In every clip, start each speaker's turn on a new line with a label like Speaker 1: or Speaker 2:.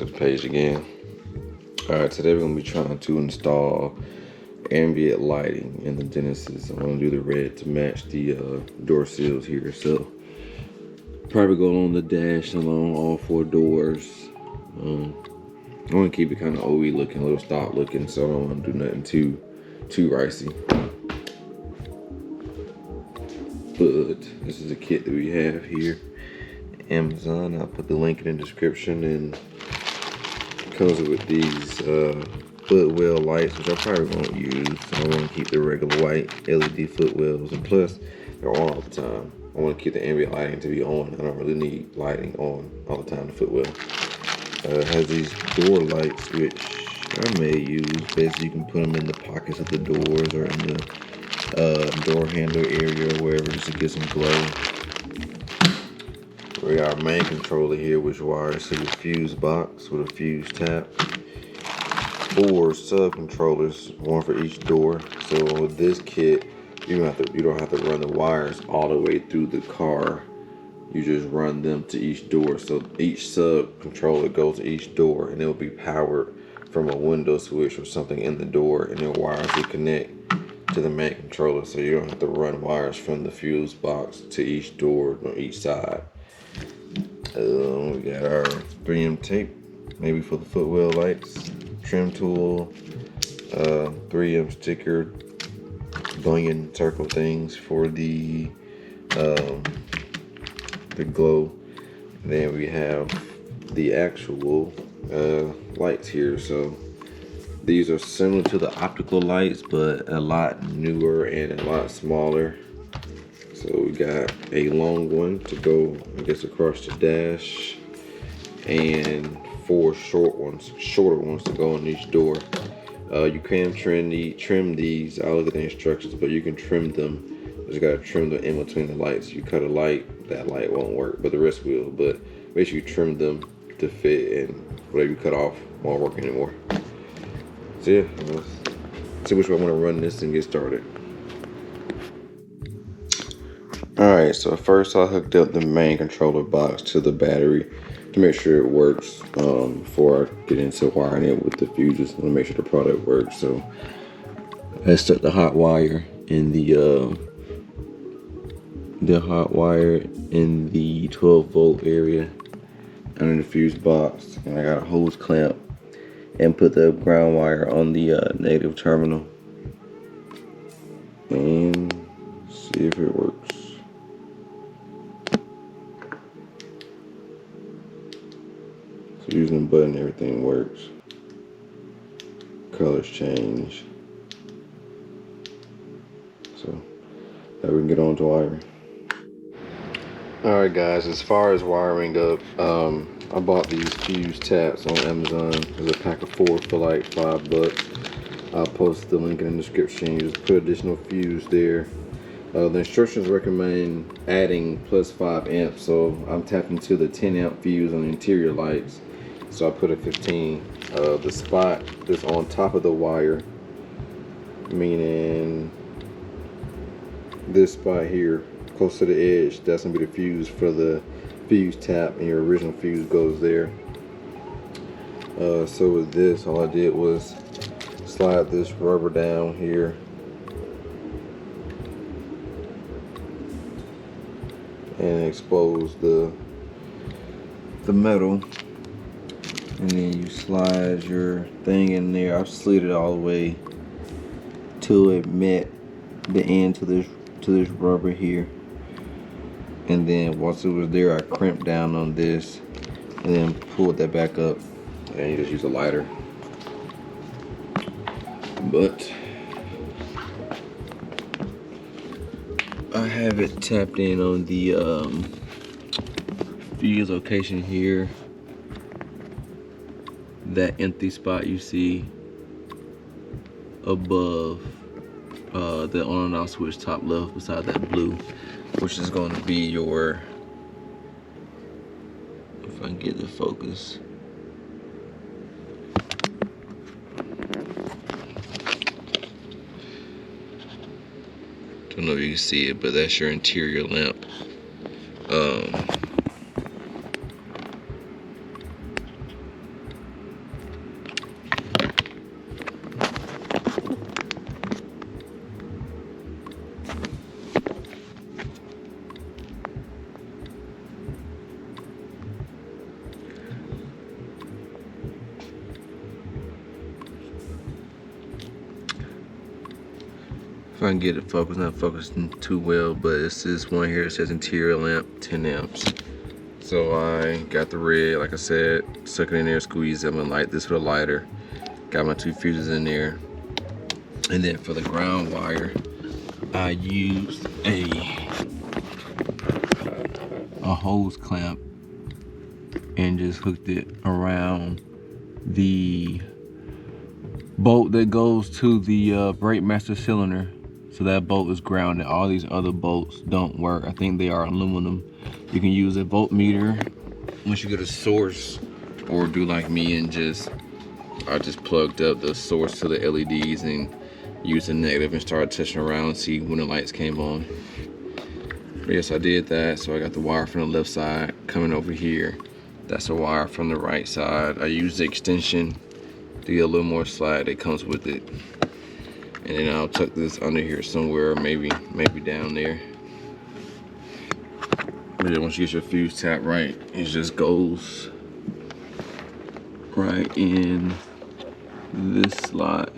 Speaker 1: to the page again. Alright, today we're going to be trying to install ambient lighting in the Genesis. I'm going to do the red to match the door sills here. So probably go on the dash along all 4 doors. I want to keep it kind of OE looking, a little stock looking, so I don't want to do nothing too ricey. But this is a kit that we have here. Amazon. I'll put the link in the description, and it comes with these footwell lights, which I probably won't use. I want to keep the regular white LED footwells, and plus they're on all the time. I want to keep the ambient lighting to be on. I don't really need lighting on all the time. The footwell it has these door lights, which I may use. Basically, you can put them in the pockets of the doors or in the door handle area or wherever, just to get some glow. We got our main controller here, which wires to the fuse box with a fuse tap. 4 sub controllers, 1 for each door. So with this kit, you don't have to run the wires all the way through the car. You just run them to each door. So each sub controller goes to each door, and it will be powered from a window switch or something in the door, and then wires will connect to the main controller. So you don't have to run wires from the fuse box to each door on each side. We got our 3M tape, maybe for the footwell lights, trim tool, 3M sticker, bunion circle things for the glow. And then we have the actual lights here. So these are similar to the optical lights, but a lot newer and a lot smaller. So we got a long one to go, I guess, across the dash, and 4 shorter ones to go on each door. You can trim these. I'll look at the instructions, but you can trim them. You just gotta trim them in between the lights. You cut a light, that light won't work, but the rest will. But make sure you trim them to fit, and whatever you cut off won't work anymore. So yeah, let's see which way I want to run this and get started. Alright, so first I hooked up the main controller box to the battery to make sure it works before I get into wiring it with the fuses. I want to make sure the product works. So I stuck the hot wire in the 12 volt area under the fuse box, and I got a hose clamp and put the ground wire on the negative terminal, and see if it works. So using the button, everything works. Colors change. So now we can get on to wiring. Alright guys, as far as wiring up, I bought these fuse taps on Amazon. There's a pack of 4 for like $5. I'll post the link in the description. You just put additional fuse there. The instructions recommend adding plus 5 amps, so I'm tapping to the 10 amp fuse on the interior lights. So I put a 15. The spot that's on top of the wire, meaning this spot here, close to the edge, that's gonna be the fuse for the fuse tap, and your original fuse goes there. So with this, all I did was slide this rubber down here, and expose the metal, and then you slide your thing in there. I slid it all the way till it met the end to this rubber here, and then once it was there, I crimped down on this and then pulled that back up, and you just use a lighter. But I have it tapped in on the fuse location here. That empty spot you see above the on and off switch top left beside that blue, which is going to be your, if I can get the focus, don't know if you can see it, but that's your interior lamp. If I can get it focused, not focusing too well, but it's this one here. It says interior lamp, 10 amps. So I got the red, like I said, stuck it in there, squeezed it. I'm gonna light this with a lighter. Got my 2 fuses in there. And then for the ground wire, I used a hose clamp and just hooked it around the bolt that goes to the brake master cylinder. So that bolt is grounded. All these other bolts don't work. I think they are aluminum. You can use a voltmeter once you get a source, or do like me and I just plugged up the source to the LEDs and used the negative and started touching around and see when the lights came on. But yes, I did that. So I got the wire from the left side coming over here. That's a wire from the right side. I used the extension to get a little more slack that comes with it. And then I'll tuck this under here somewhere, maybe down there. But then once you get your fuse tap right, it just goes right in this slot,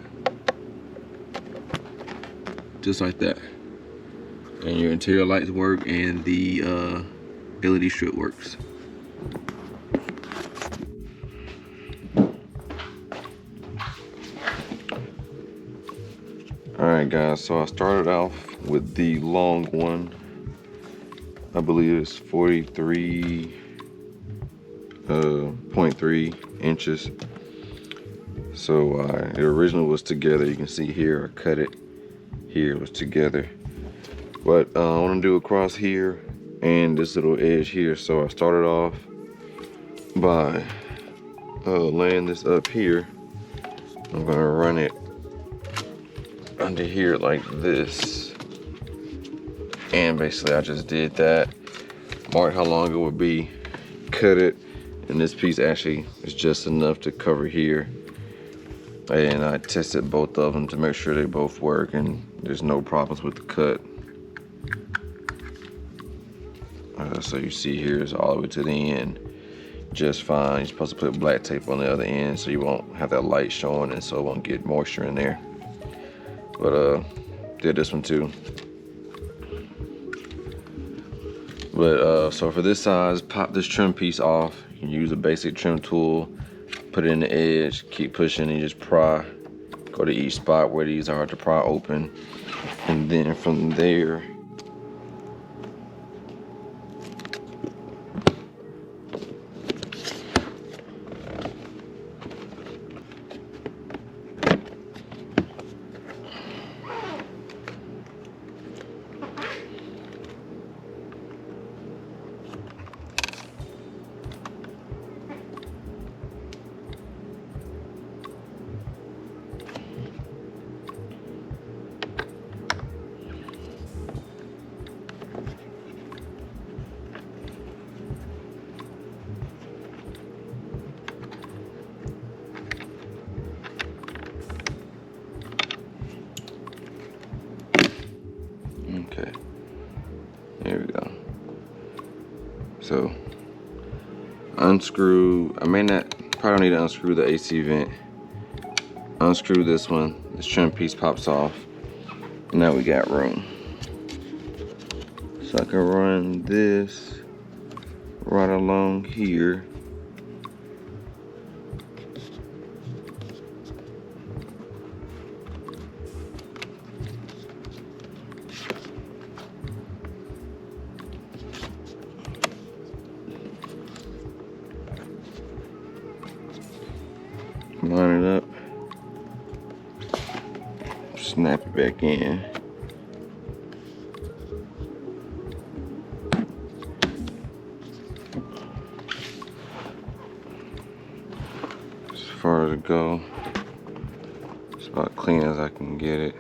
Speaker 1: just like that. And your interior lights work, and the LED strip works. Alright guys, so I started off with the long one. I believe it's 43.3 inches. So it originally was together. You can see here, I cut it. Here it was together. But I want to do across here and this little edge here. So I started off by laying this up here. I'm going to run it under here like this, and basically I just did that, marked how long it would be, cut it, and this piece actually is just enough to cover here. And I tested both of them to make sure they both work and there's no problems with the cut. So you see here it's all the way to the end just fine. You're supposed to put black tape on the other end so you won't have that light showing and so it won't get moisture in there. But did this one too. But so for this size, pop this trim piece off. You can use a basic trim tool, put it in the edge, keep pushing, and just pry. Go to each spot where these are to pry open, and then from there, okay, there we go. So unscrew, I may not, probably don't need to unscrew the AC vent. Unscrew this one, this trim piece pops off. Now we got room. So I can run this right along here. Line it up, snap it back in. As far as it go, it's about clean as I can get it.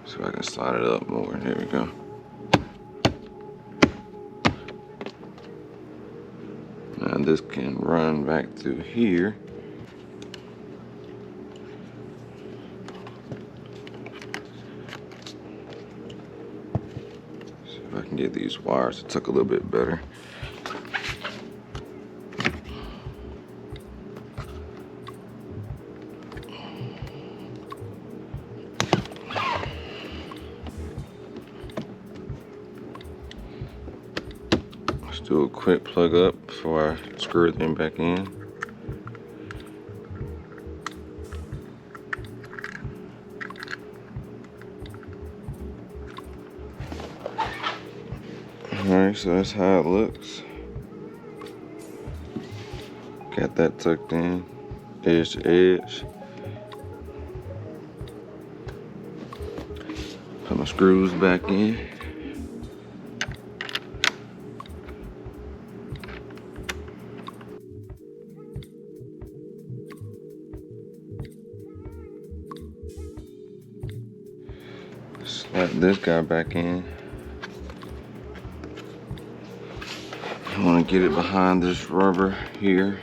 Speaker 1: So I can slide it up more. There we go. Now this can run back through here. I can get these wires to tuck a little bit better. Do a quick plug up before I screw everything back in. Alright, so that's how it looks. Got that tucked in, edge to edge. Put my screws back in. Slap this guy back in. I want to get it behind this rubber here.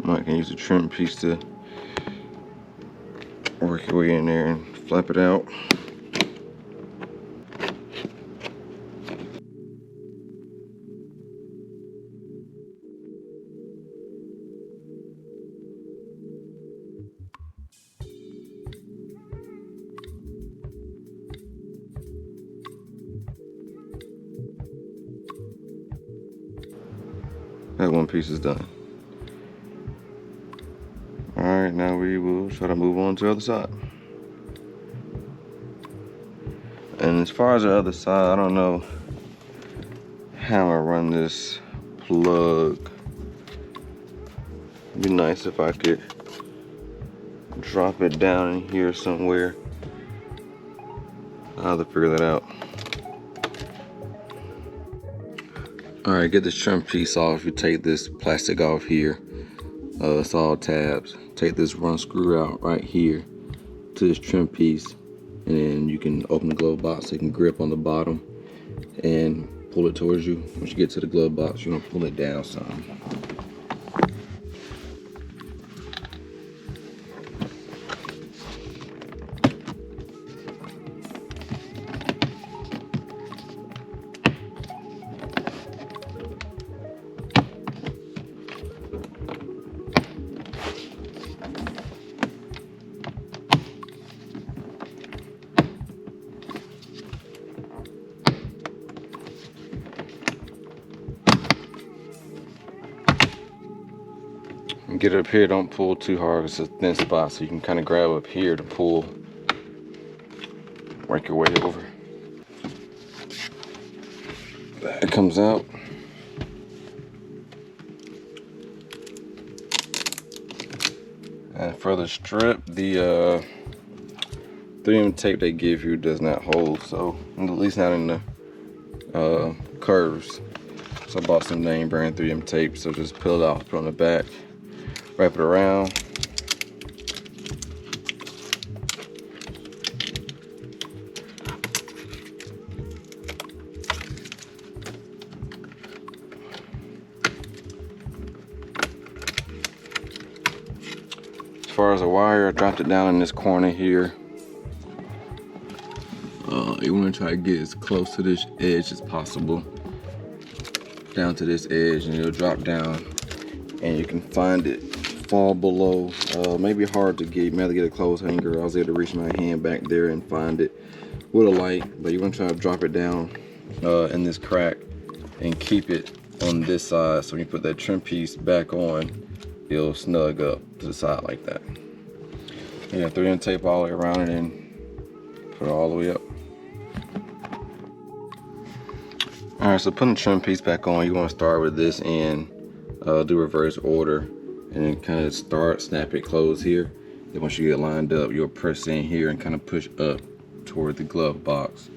Speaker 1: I can use a trim piece to work your way in there and flap it out. That one piece is done. Alright, now we will try to move on to the other side. And as far as the other side, I don't know how I run this plug. It'd be nice if I could drop it down in here somewhere. I'll have to figure that out. Alright, get this trim piece off. You take this plastic off here. It's all tabs. Take this run screw out right here to this trim piece, and then you can open the glove box so you can grip on the bottom and pull it towards you. Once you get to the glove box, you're gonna pull it down some. Get it up here, don't pull too hard, it's a thin spot, so you can kind of grab up here to pull, work your way over. It comes out. And for the strip, the 3M tape they give you does not hold, so at least not in the curves. So I bought some name brand 3M tape, so just peel it off, put it on the back. Wrap it around. As far as the wire, I dropped it down in this corner here. You want to try to get as close to this edge as possible. Down to this edge, and it'll drop down, and you can find it fall below. Maybe hard to get, you may have to get a clothes hanger. I was able to reach my hand back there and find it with a light, but you want to try to drop it down in this crack and keep it on this side, so when you put that trim piece back on, it'll snug up to the side like that. Yeah, 3M tape all the way around it and put it all the way up. Alright, so putting the trim piece back on, you want to start with this end, do reverse order, and then kind of snap it close here. Then once you get lined up, you'll press in here and kind of push up toward the glove box.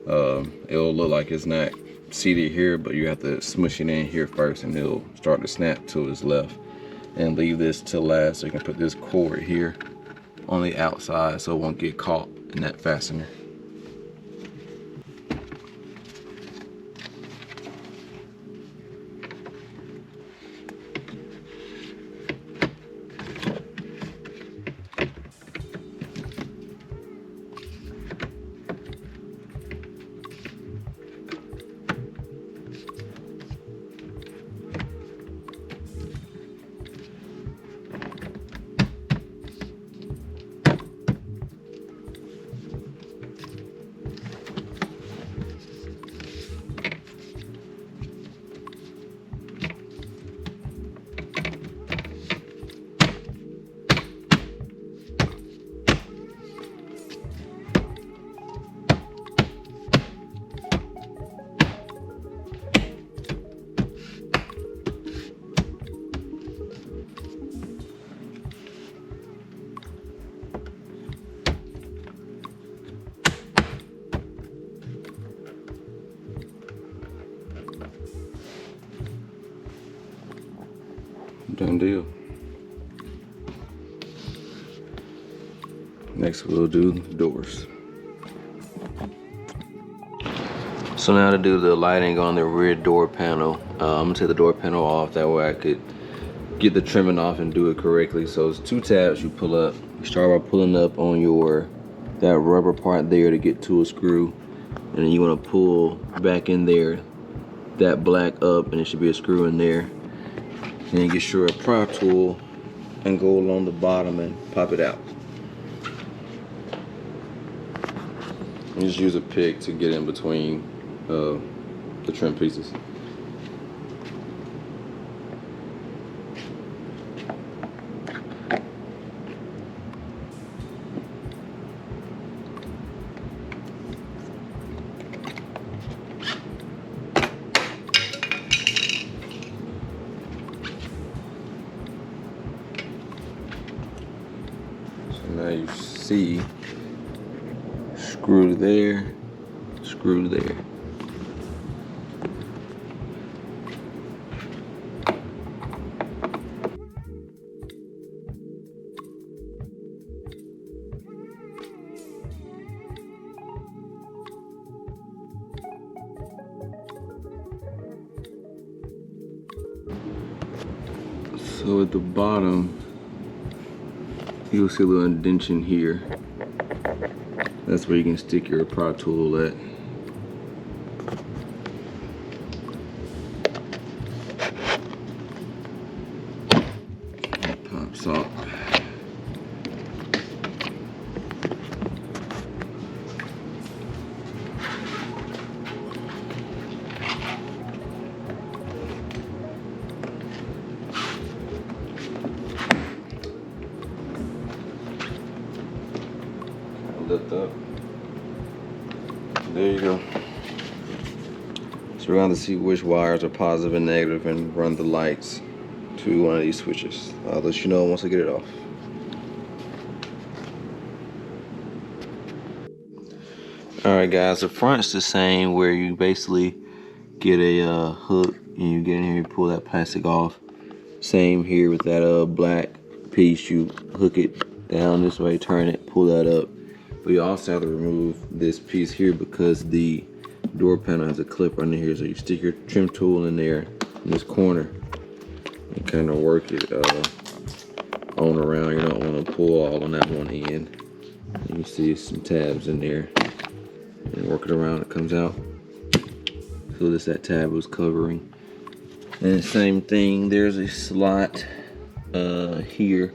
Speaker 1: It'll look like it's not seated here, but you have to smush it in here first, and it'll start to snap to its left. And leave this to last, so you can put this cord here on the outside so it won't get caught in that fastener. Done deal. Next we'll do the doors. So now to do the lighting on the rear door panel, I'm gonna take the door panel off, that way I could get the trimming off and do it correctly. So it's 2 tabs you pull up. You start by pulling up on that rubber part there to get to a screw, and then you want to pull back in there, that black up, and it should be a screw in there. And then get your pry tool and go along the bottom and pop it out. And just use a pick to get in between the trim pieces. Now you see screw there, screw there. So at the bottom, you'll see a little indentation here. That's where you can stick your pry tool at. It pops off. Lift up. There you go. So we're going to see which wires are positive and negative and run the lights to one of these switches. I'll let you know once I get it off. Alright guys, the front's the same, where you basically get a hook and you get in here and pull that plastic off. Same here with that black piece, you hook it down this way, turn it, pull that up. But you also have to remove this piece here because the door panel has a clip under here. So you stick your trim tool in there in this corner and kind of work it on around. You don't want to pull all on that one end. You can see some tabs in there and work it around. It comes out. So this that tab was covering. And the same thing, there's a slot here.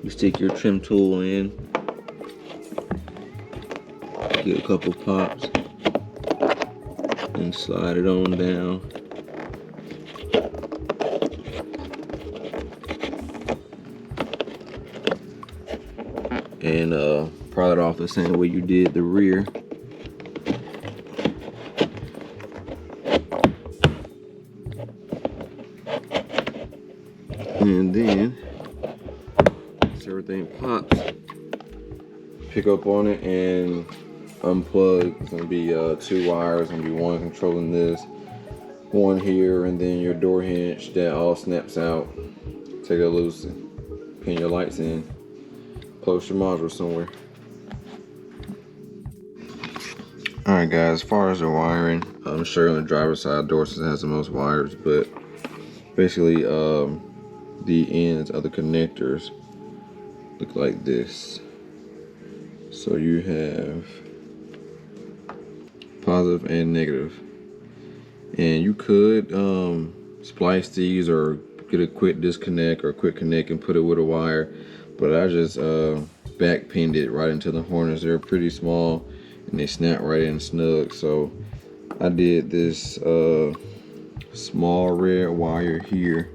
Speaker 1: You stick your trim tool in. Get a couple pops and slide it on down. And pry it off the same way you did the rear. And then once everything pops, pick up on it and unplug. It's gonna be 2 wires. Gonna be one controlling this, one here, and then your door hinge that all snaps out. Take it loose and pin your lights in. Post your module somewhere. Alright guys, as far as the wiring, I'm sure on the driver's side door has the most wires, but basically the ends of the connectors look like this. So you have positive and negative, and you could splice these or get a quick disconnect or a quick connect and put it with a wire, but I just back pinned it right into the harness. They're pretty small and they snap right in snug, so I did this small red wire here,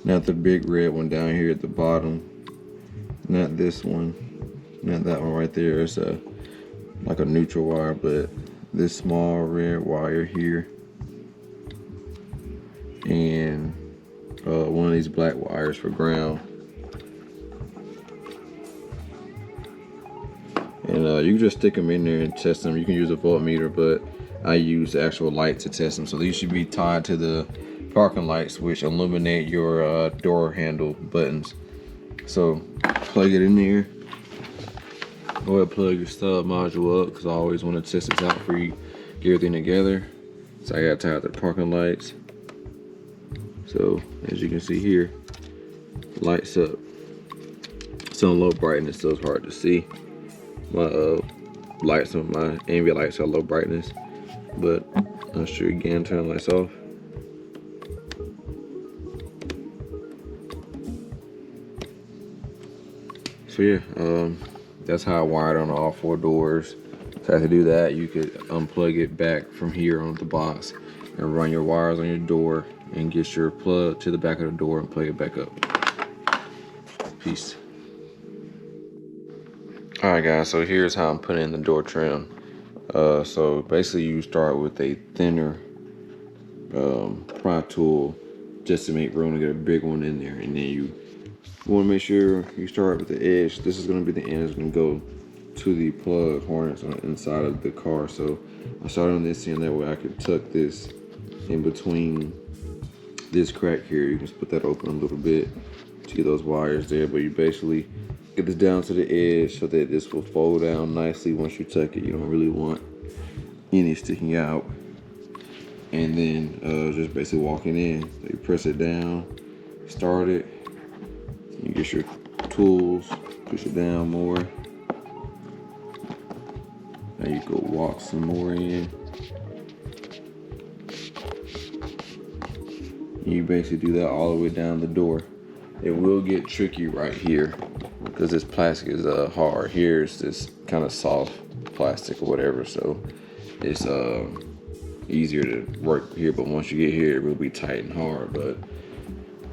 Speaker 1: not the big red one down here at the bottom, not this one, not that one right there. It's like a neutral wire, but this small red wire here, and one of these black wires for ground. And you can just stick them in there and test them. You can use a voltmeter, but I use the actual light to test them. So these should be tied to the parking lights, which illuminate your door handle buttons. So plug it in there. Go ahead and plug your stub module up, because I always want to test this out for you, get everything together. So I got to tie out the parking lights. So as you can see here, lights up. It's on low brightness, so it's hard to see. My lights on my ambient lights are low brightness, but I'll show you again. Turn the lights off. So yeah, that's how I wired on all 4 doors. So to do that, you could unplug it back from here on the box and run your wires on your door and get your plug to the back of the door and plug it back up. Peace. Alright guys, so here's how I'm putting in the door trim. So basically you start with a thinner pry tool just to make room to get a big one in there, and then you want to make sure you start with the edge. This is going to be the end that's going to go to the plug harness on the inside of the car. So I started on this end, that way I could tuck this in between this crack here. You can split that open a little bit to get those wires there, but you basically get this down to the edge so that this will fold down nicely once you tuck it. You don't really want any sticking out. And then just basically walking in, so you press it down, start it, you get your tools, push it down more. Now you go walk some more in. You basically do that all the way down the door. It will get tricky right here because this plastic is hard. Here's this kind of soft plastic or whatever, so it's easier to work here, but once you get here it will be tight and hard. But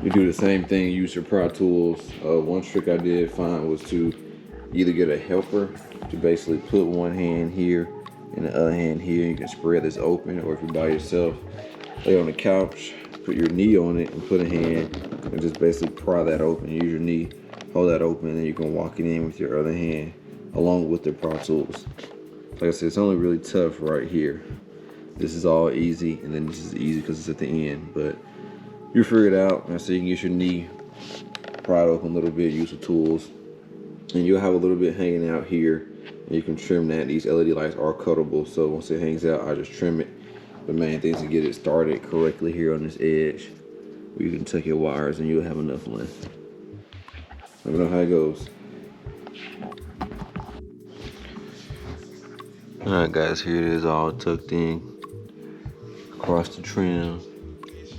Speaker 1: you do the same thing, use your pry tools. One trick I did find was to either get a helper to basically put one hand here and the other hand here. You can spread this open, or if you're by yourself, lay on the couch, put your knee on it and put a hand and just basically pry that open. Use your knee, hold that open, and then you can walk it in with your other hand along with the pry tools. Like I said, it's only really tough right here. This is all easy, and then this is easy because it's at the end, but you figure it out. So you can get your knee pried open a little bit, use the tools, and you'll have a little bit hanging out here, and you can trim that. These LED lights are cuttable, so once it hangs out, I just trim it. The main thing is to get it started correctly here on this edge, where you can tuck your wires and you'll have enough length. Let me know how it goes. Alright guys, here it is all tucked in across the trim.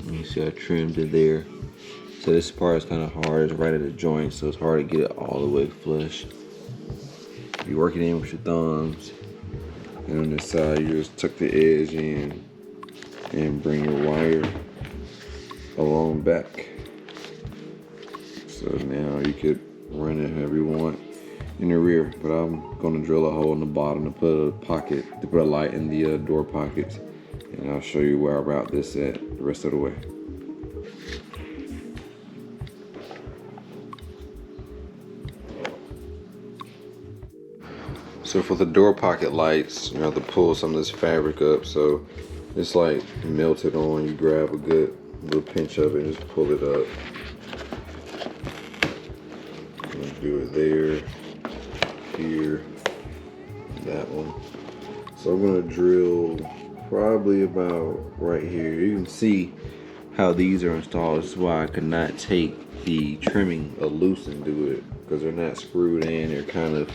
Speaker 1: You see I trimmed it there. So this part is kind of hard, it's right at the joint, so it's hard to get it all the way flush. You work it in with your thumbs, and on this side you just tuck the edge in and bring your wire along back. So now you could run it however you want in the rear, but I'm gonna drill a hole in the bottom to put a pocket, to put a light in the door pockets, and I'll show you where I route this at the rest of the way. So for the door pocket lights, you have to pull some of this fabric up, so it's like melted on. You grab a good little pinch of it and just pull it up. Do it there, here, that one. So I'm gonna drill probably about right here. You can see how these are installed. This is why I could not take the trimming loose and do it, because they're not screwed in. They're kind of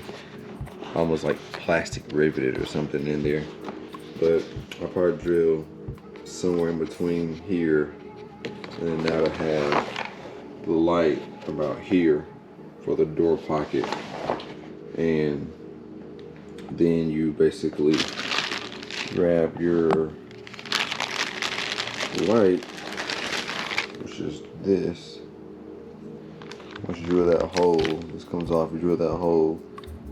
Speaker 1: almost like plastic riveted or something in there. But I'll probably drill somewhere in between here, and then that'll have the light about here for the door pocket. And then you basically grab your light, which is this. Once you drill that hole, this comes off, you drill that hole,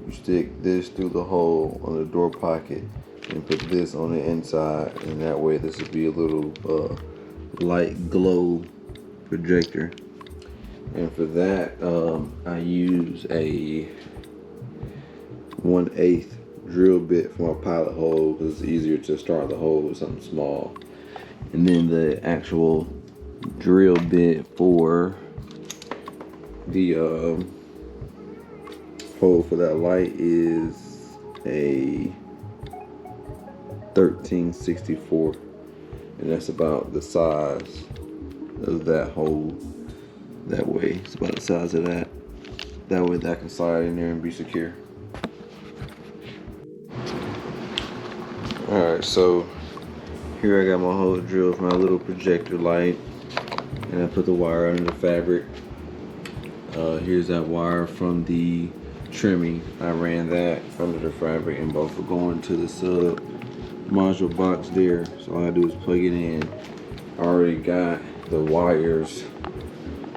Speaker 1: you stick this through the hole on the door pocket and put this on the inside, and that way this will be a little light glow projector. And for that, I use a 1/8 drill bit for my pilot hole, because it's easier to start the hole with something small. And then the actual drill bit for the hole for that light is a 1364, and that's about the size of that hole. That way, it's about the size of that. That way that can slide in there and be secure. Alright, so here I got my hole drilled for my little projector light, and I put the wire under the fabric. Here's that wire from the trimming. I ran that under the fabric, and both are going to the sub module box there. So all I do is plug it in. I already got the wires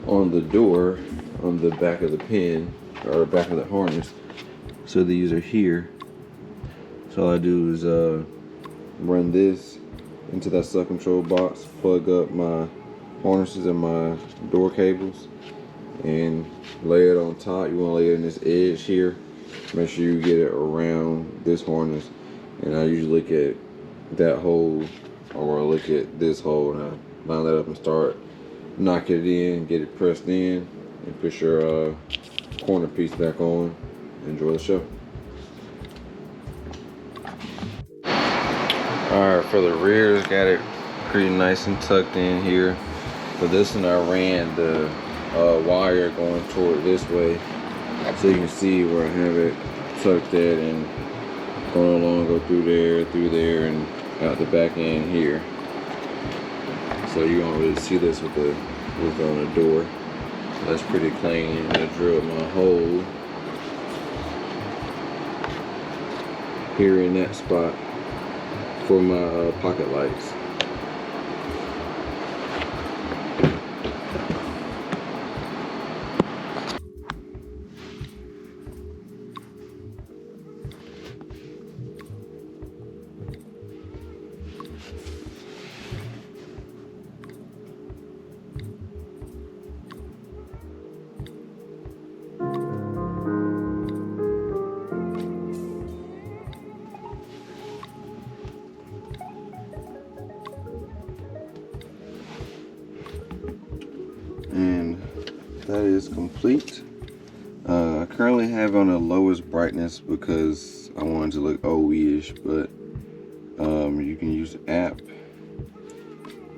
Speaker 1: on the door on the back of the pin, or the back of the harness. So these are here. So all I do is run this into that sub control box, plug up my harnesses and my door cables, and lay it on top. You want to lay it in this edge here. Make sure you get it around this harness. And I usually look at that hole, or I look at this hole, and I line that up and start knocking it in, get it pressed in, and push your corner piece back on. Enjoy the show. Alright, for the rears, got it pretty nice and tucked in here. For this one, I ran the wire going toward this way, so you can see where I have it tucked at, and going along, go through there, and out the back end here. So you don't really see this with on the door. So that's pretty clean. And I drilled my hole here in that spot for my pocket lights. And that is complete. I currently have on the lowest brightness because I wanted to look OE-ish, but you can use an app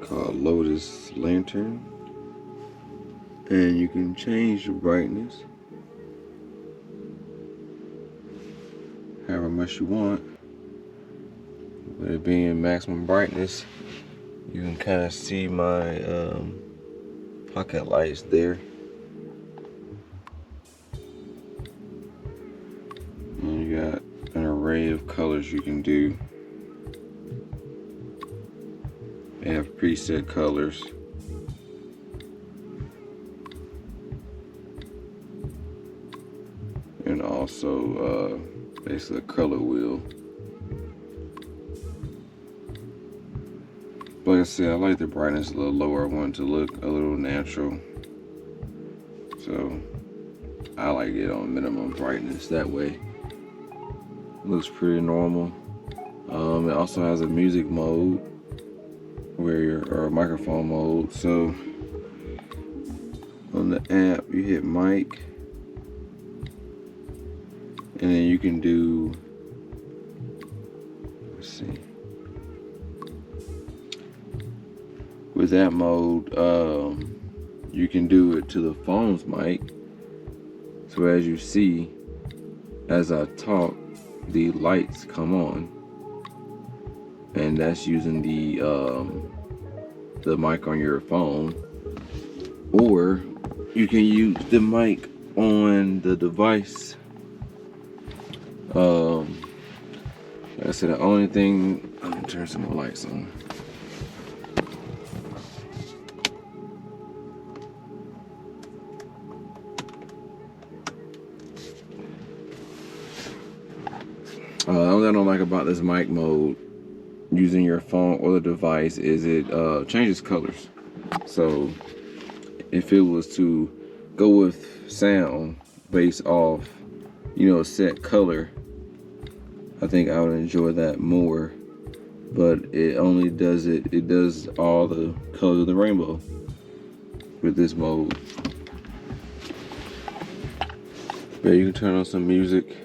Speaker 1: called Lotus Lantern, and you can change the brightness however much you want. With it being maximum brightness, you can kind of see my pocket lights there. And you got an array of colors you can do. They have preset colors. And also basically a color wheel. Like I said, I like the brightness a little lower. I want it to look a little natural. So I like it on minimum brightness. That way it looks pretty normal. It also has a music mode or a microphone mode. So on the app you hit mic, and then you can do, let's see, with that mode, you can do it to the phone's mic. So as you see, as I talk, the lights come on, and that's using the mic on your phone. Or you can use the mic on the device. Like I said, the only thing, I'm gonna turn some more lights on. The only thing I don't like about this mic mode using your phone or the device is it changes colors. So if it was to go with sound based off, a set color, I think I would enjoy that more. But it only does it does all the colors of the rainbow. with this mode. But you can turn on some music.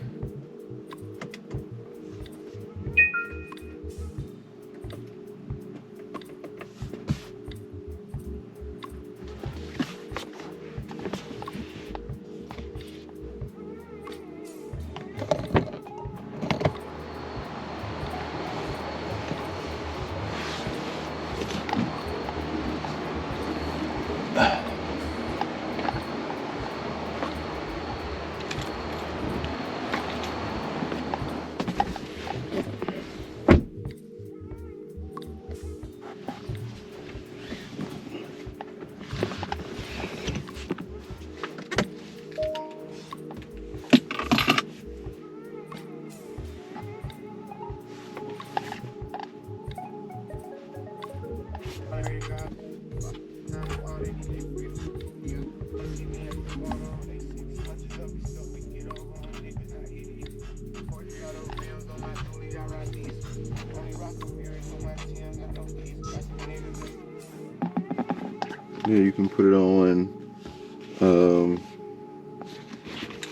Speaker 1: Yeah, you can put it on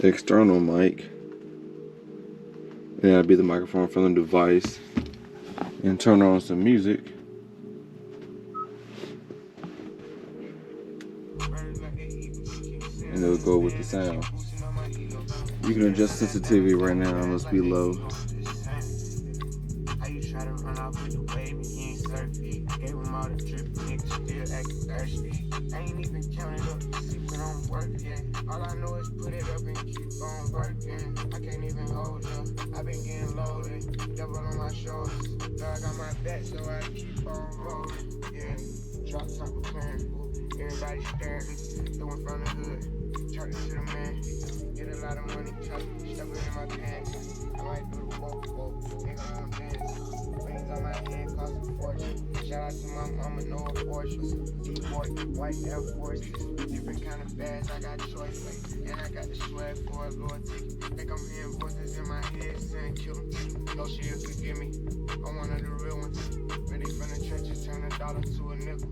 Speaker 1: external mic, and that'll be the microphone from the device, and turn on some music. And it'll go with the sound. You can adjust sensitivity right now, it must be low.
Speaker 2: All I know is put it up and keep on working. I can't even hold up. I've been getting loaded. Devil on my shoulders. God got my back, so I keep on rolling. Yeah, drop top of clearing. Everybody staring. Doing from the hood. Turn it to the man. Get a lot of money. Step it in my pants. I might do the walk. Nigga won't dance. Rings on my hand cost a fortune. Shout out to my mama, no abortions. D-Boy, white Air Force. Different kind of bags, I got choice. And I got the swag for a lower ticket. Think I'm hearing voices in my head saying kill him. No she'll forgive me. I'm one of the real ones. Ready from the trenches, turn a dollar to a nickel.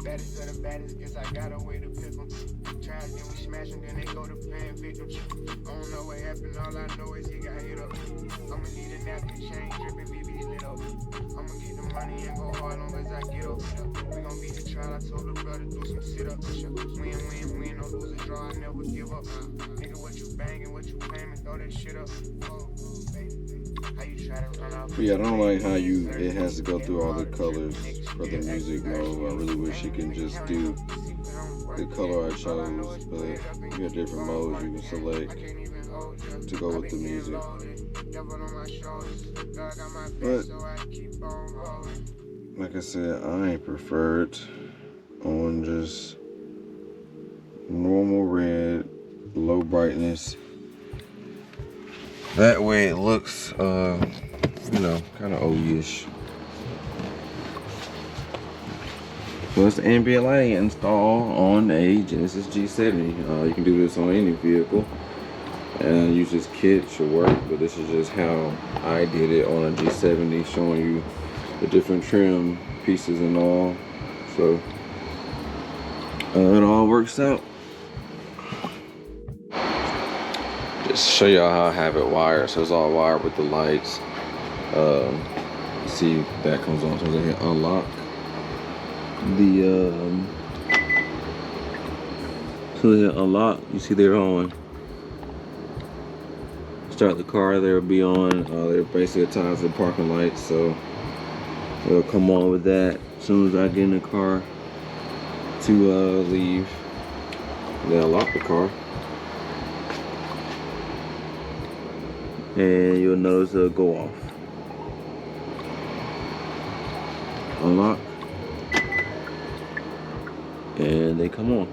Speaker 2: Baddest of the baddest, guess I got a way to pick them. Try then we smash them, then they go to playing victims. I don't know what happened, all I know is he got hit up. I'ma need a napkin, chain dripping, BB's lit up. I'ma get the money and go hard long as I get up. We gon' beat the trial, I told the brother do some sit-ups. Win, no lose a draw, I never give up. Nigga, what you banging, what you claiming, throw that shit up. How you try to run off?
Speaker 1: But yeah, I don't like how it has to go through all the colors for the music mode. I really wish you can just do the color I chose, but you have different modes you can select to go with the music. But like I said, I prefer it on just normal red, low brightness. That way it looks, you know, kind of old-ish. Plus the ambient lighting installed on a Genesis G70. You can do this on any vehicle and use this kit should work, but this is just how I did it on a G70, showing you the different trim pieces and all. So it all works out. Just show y'all how I have it wired. So it's all wired with the lights. See that comes on. So I hit unlock you see they're on. Start the car, they'll be on. They're basically tied to the parking lights, so it'll come on with that as soon as I get in the car to leave. Then unlock the car, and you'll notice it'll go off. Unlock, and they come on.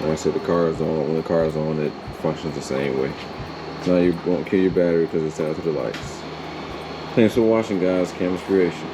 Speaker 1: Like I said, the car is on. When the car is on, it functions the same way. Now you won't kill your battery because it's tied to the lights. Thanks for watching, guys. Cam's Creation.